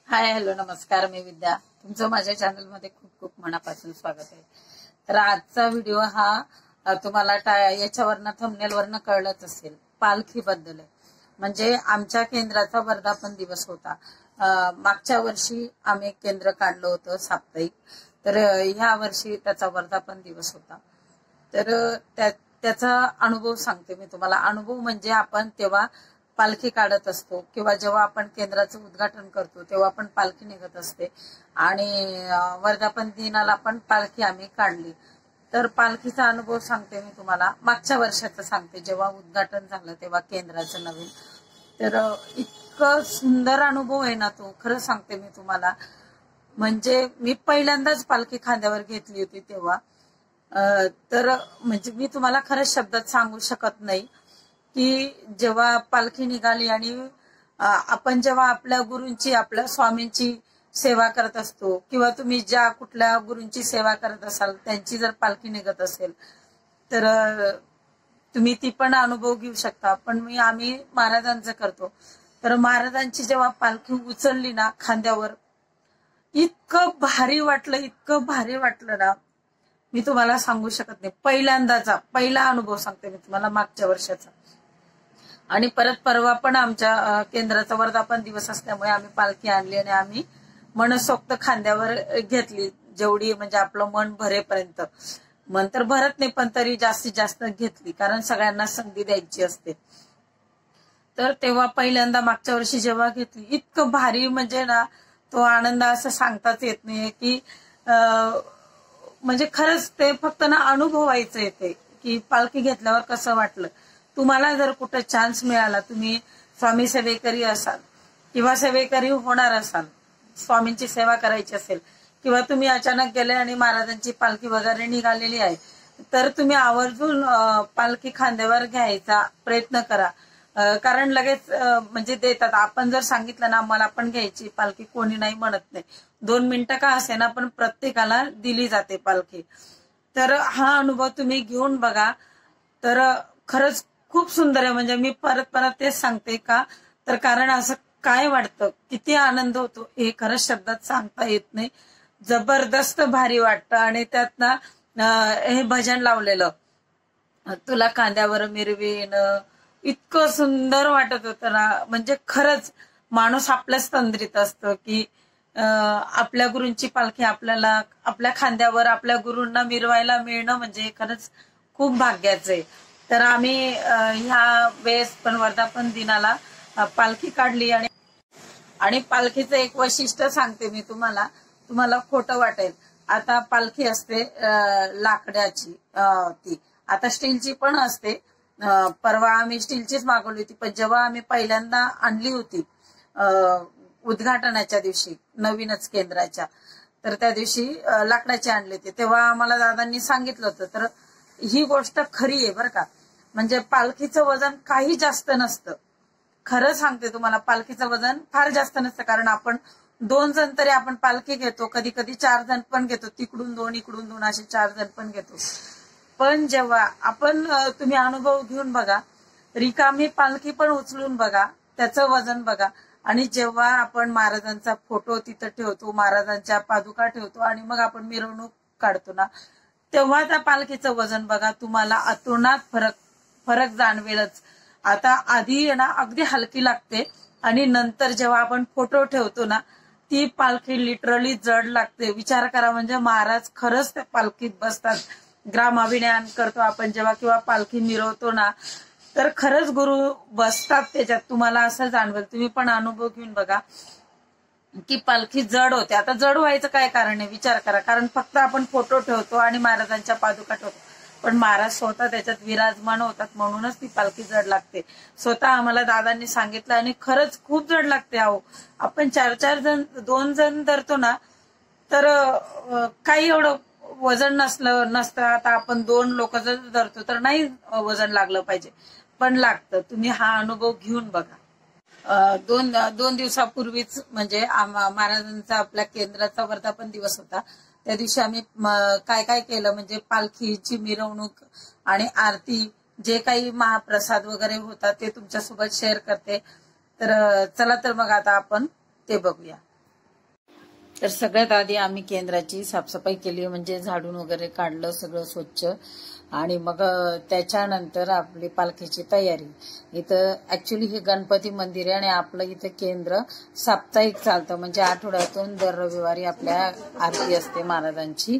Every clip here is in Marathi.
हाय हॅलो नमस्कार, मी विद्या. तुमचं माझ्या चॅनलमध्ये खूप खूप मनापासून स्वागत आहे. तर आजचा व्हिडिओ हा तुम्हाला याच्यावरनं थंबनेलवरनं कळलंच असेल, पालखीबद्दल आहे. म्हणजे आमच्या केंद्राचा वर्धापन दिवस होता. मागच्या वर्षी आम्ही केंद्र काढलं होतं साप्ताहिक, तर ह्या वर्षी त्याचा वर्धापन दिवस होता. तर त्याचा अनुभव सांगते मी तुम्हाला. अनुभव म्हणजे आपण तेव्हा पालखी काढत असतो किंवा जेव्हा आपण केंद्राचं उद्घाटन करतो तेव्हा पण पालखी निघत असते आणि वर्धापन दिनाला पण पालखी आम्ही काढली. तर पालखीचा अनुभव सांगते मी तुम्हाला. मागच्या वर्षाचं सांगते, जेव्हा उद्घाटन झालं तेव्हा केंद्राचं नवीन. तर इतकं सुंदर अनुभव आहे ना तो, खरं सांगते मी तुम्हाला. म्हणजे मी पहिल्यांदाच पालखी खांद्यावर घेतली होती तेव्हा. तर म्हणजे मी तुम्हाला खरंच शब्दात सांगू शकत नाही की जेव्हा पालखी निघाली आणि आपण जेव्हा आपल्या गुरूंची, आपल्या स्वामींची सेवा करत असतो किंवा तुम्ही ज्या कुठल्या गुरूंची सेवा करत असाल त्यांची जर पालखी निघत असेल तर तुम्ही ती पण अनुभव घेऊ शकता. पण आम्ही महाराजांचं करतो. तर महाराजांची जेव्हा पालखी उचलली ना खांद्यावर, इतकं भारी वाटलं, इतकं भारी वाटलं ना, मी तुम्हाला सांगू शकत नाही. पहिला अनुभव सांगते मी तुम्हाला मागच्या वर्षाचा. आणि परत परवा पण आमच्या केंद्राचा वर्धापन दिवस असल्यामुळे आम्ही पालखी आणली आणि आम्ही मनसोक्त खांद्यावर घेतली, जेवढी म्हणजे आपलं मन भरेपर्यंत. मन तर भरत नाही पण तरी जास्तीत जास्त घेतली, कारण सगळ्यांना संधी द्यायची असते. तर तेव्हा पहिल्यांदा मागच्या वर्षी जेव्हा घेतली, इतकं भारी म्हणजे ना, तो आनंद असं सांगताच येत नाहीये की म्हणजे खरंच ते फक्त ना अनुभवायचं येते की पालखी घेतल्यावर कसं वाटलं. तुम्हाला जर कुठं चान्स मिळाला, तुम्ही स्वामी सेवेकरी असाल किंवा सेवेकरी होणार असाल, स्वामींची सेवा करायची असेल किंवा तुम्ही अचानक गेले आणि महाराजांची पालखी वगैरे निघालेली आहे, तर तुम्ही आवर्जून पालखी खांद्यावर घ्यायचा प्रयत्न करा. कारण लगेच म्हणजे देतात. आपण जर सांगितलं ना मला पण घ्यायची पालखी, कोणी नाही म्हणत नाही. 2 मिनिटं का असे ना, पण प्रत्येकाला दिली जाते पालखी. तर हा अनुभव तुम्ही घेऊन बघा. तर खरंच खूप सुंदर आहे. म्हणजे मी परत तेच सांगते का, तर कारण असं काय वाटतं, किती आनंद होतो हे खरंच शब्दात सांगता येत नाही. जबरदस्त भारी वाटतं. आणि त्यात ना हे भजन लावलेलं, तुला खांद्यावर मिरवीन, इतकं सुंदर वाटत होतं ना. म्हणजे खरंच माणूस आपल्याच तंद्रीत असतं की आपल्या गुरूंची पालखी आपल्याला आपल्या खांद्यावर आपल्या गुरूंना मिरवायला मिळणं म्हणजे खरंच खूप भाग्याचं आहे. तर आम्ही ह्या वेळेस पण वर्धापन दिनाला पालखी काढली. आणि पालखीचं एक वैशिष्ट्य सांगते मी तुम्हाला, तुम्हाला खोटं वाटेल. आता पालखी असते लाकडाची, ती आता स्टीलची पण असते. परवा आम्ही स्टीलचीच मागवली होती, पण जेव्हा आम्ही पहिल्यांदा आणली होती उद्घाटनाच्या दिवशी नवीनच केंद्राच्या, तर त्या दिवशी लाकडाची आणली होती. तेव्हा आम्हाला दादांनी सांगितलं होतं. तर ही गोष्ट खरी आहे बरं का. म्हणजे पालखीचं वजन काही जास्त नसतं. खरं सांगते तुम्हाला, पालखीचं वजन फार जास्त नसतं. कारण आपण 2 जण तरी आपण पालखी घेतो, कधी कधी 4 जण पण घेतो, तिकडून 2 इकडून 2 असे 4 जण पण घेतो. पण जेव्हा आपण तुम्ही अनुभव घेऊन बघा, रिकामी पालखी पण उचलून बघा, त्याचं वजन बघा. आणि जेव्हा आपण महाराजांचा फोटो तिथं ठेवतो, महाराजांच्या पादुका ठेवतो आणि मग आपण मिरवणूक काढतो ना, तेव्हा त्या पालखीचं वजन बघा, तुम्हाला अतोनात फरक जाणवेलच. आता आधी ना अगदी हलकी लागते आणि नंतर जेव्हा आपण फोटो ठेवतो ना, ती पालखी लिटरली जड लागते. विचार करा, म्हणजे महाराज खरंच त्या पालखीत बसतात. ग्रामाभिनयन करतो आपण जेव्हा किंवा पालखी मिरवतो ना, तर खरंच गुरु बसतात त्याच्यात. तुम्हाला असं जाणवेल. तुम्ही पण अनुभव घेऊन बघा की पालखी जड होते. आता जड व्हायचं काय कारण आहे विचार करा. कारण फक्त आपण फोटो ठेवतो आणि महाराजांच्या पादुका ठेवतो, पण महाराज स्वतः त्याच्यात विराजमान होतात, म्हणूनच ती पालखी जड लागते. स्वतः आम्हाला दादांनी सांगितलं आणि खरंच खूप जड लागते. अहो, आपण 4 जण 2 जण धरतो ना, तर काही एवढं वजन नसतं. आता आपण 2 लोक जर धरतो तर नाही वजन लागलं पाहिजे, पण लागतं. तुम्ही हा अनुभव घेऊन बघा. 2 दिवसापूर्वीच म्हणजे महाराजांचा आपल्या केंद्राचा वर्धापन दिवस होता. त्या दिवशी आम्ही काय केलं म्हणजे पालखीची मिरवणूक आणि आरती, जे काही महाप्रसाद वगैरे होता ते तुमच्यासोबत शेअर करते. तर चला तर मग आता आपण ते बघूया. तर सगळ्यात आधी आम्ही केंद्राची साफसफाई केली, म्हणजे झाडून वगैरे काढलं सगळं स्वच्छ, आणि मग त्याच्यानंतर आपली पालखीची तयारी. इथं ऍक्च्युली हे गणपती मंदिर आहे आणि आपलं इथं केंद्र साप्ताहिक चालतं, म्हणजे आठवड्यातून दर रविवारी आपल्या आरती असते महाराजांची.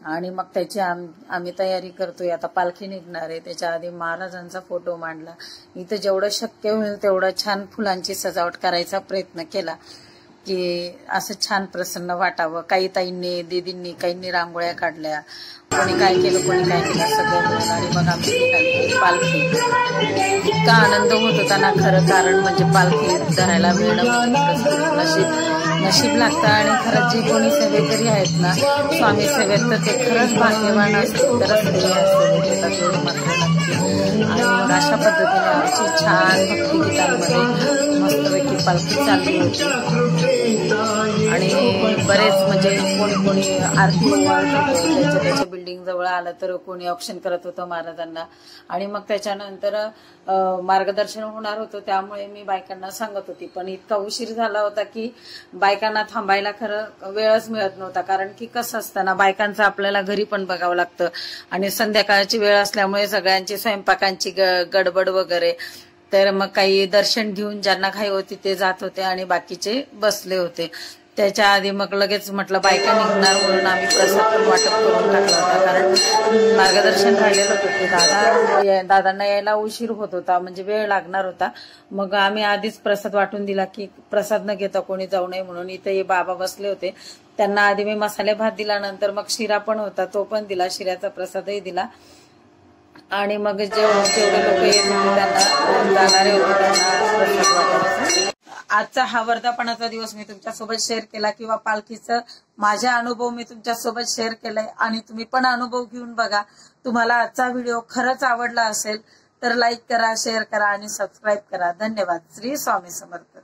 आणि मग त्याची आम्ही तयारी करतोय. आता पालखी निघणार आहे, त्याच्या आधी महाराजांचा फोटो मांडला. इथं जेवढं शक्य होईल तेवढं छान फुलांची सजावट करायचा प्रयत्न केला की असं छान प्रसन्न वाटावं. काही ताईंनी दीदींनी काहींनी रांगोळ्या काढल्या, कोणी काय केलं कोणी काय केलं सगळं मिळून. आणि मग आमची निघाली पालखी. इतका आनंद होत होता ना खरं, कारण म्हणजे पालखी धरायला मिळणं म्हणजे नशीब लागतं. आणि खरंच जे कोणी सेवेकरी आहेत ना स्वामी सेवेत, तर ते खरंच भाग्यवान असतील, तरच ते सेवेत येतात, एवढं मात्र नक्की. आणि मग अशा पद्धतीने आमची छान भक्तिगीतांमध्ये मस्तपैकी पालखी चालली होती. आणि बरेच म्हणजे कोणी आरती त्याच्या बिल्डिंग जवळ आलं तर कोणी ऑप्शन करत होतं महाराजांना. आणि मग त्याच्यानंतर मार्गदर्शन होणार होतं, त्यामुळे मी बायकांना सांगत होती. पण इतका उशीर झाला होता की बायकांना थांबायला खरं वेळच मिळत नव्हता, कारण की कसं असतं ना, बायकांचं आपल्याला घरी पण बघावं लागतं आणि संध्याकाळची वेळ असल्यामुळे सगळ्यांची स्वयंपाकांची गडबड वगैरे. तर मग काही दर्शन घेऊन ज्यांना घाई होती ते जात होते आणि बाकीचे बसले होते. त्याच्या आधी मग लगेच म्हटलं बायका निघणार म्हणून आम्ही प्रसाद पण वाटप करून टाकला होता, कारण मार्गदर्शन राहिलेलं होतं. दादांना यायला उशीर होत होता, म्हणजे वेळ लागणार होता. मग आम्ही आधीच प्रसाद वाटून दिला की प्रसाद न घेता कोणी जाऊ नये म्हणून. इथे हे बाबा बसले होते, त्यांना आधी मी मसाले भात दिला, नंतर मग शिरा पण होता तो पण दिला, शिऱ्याचा प्रसादही दिला. आणि मग जेवढे लोक येत होते त्यांना जाणारे होते त्यांना प्रसाद वाटायचा. आजचा हा वर्धापनाचा दिवस मी तुमच्यासोबत शेअर केला, किंवा पालखीचं माझ्या अनुभव मी तुमच्यासोबत शेअर केलाय. आणि तुम्ही पण अनुभव घेऊन बघा. तुम्हाला आजचा व्हिडिओ खरंच आवडला असेल तर लाईक करा, शेअर करा आणि सबस्क्राईब करा. धन्यवाद. श्री स्वामी समर्थ.